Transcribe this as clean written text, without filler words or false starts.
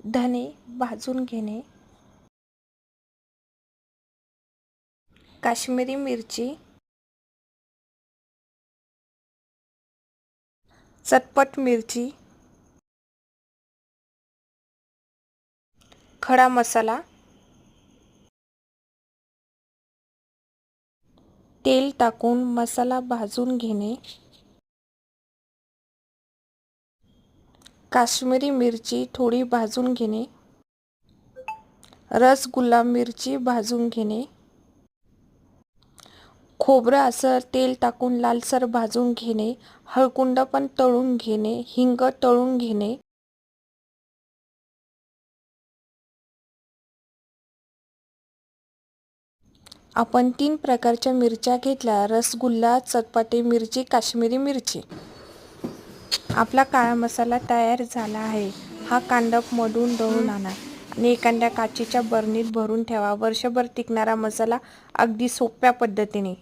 धने भाजून घेणे, काश्मीरी मिरची, चटपट मिरची, खडा मसाला, तेल टाकून मसाला भाजून घेणे, काश्मीरी मिरची थोडी भाजून घेणे, रसगुल्ला मिरची भाजून घेणे, खोबरं असं तेल टाकून लालसर भाजून घेणे, हळकुंड पण तळून घेणे, हिंग तळून घेणे, आपण 3 प्रकारच्या मिरच्या घेतल्या, रसगुल्ला, चटपटी मिरची, काश्मीरी मिरची. आपला काळा मसाला तयार झाला आहे. हा कांडपमधून दळून आणा आणि एखाद्या काचेच्या बरणीत भरून ठेवा. वर्षभर टिकणारा मसाला अगदी सोप्या पद्धतीने.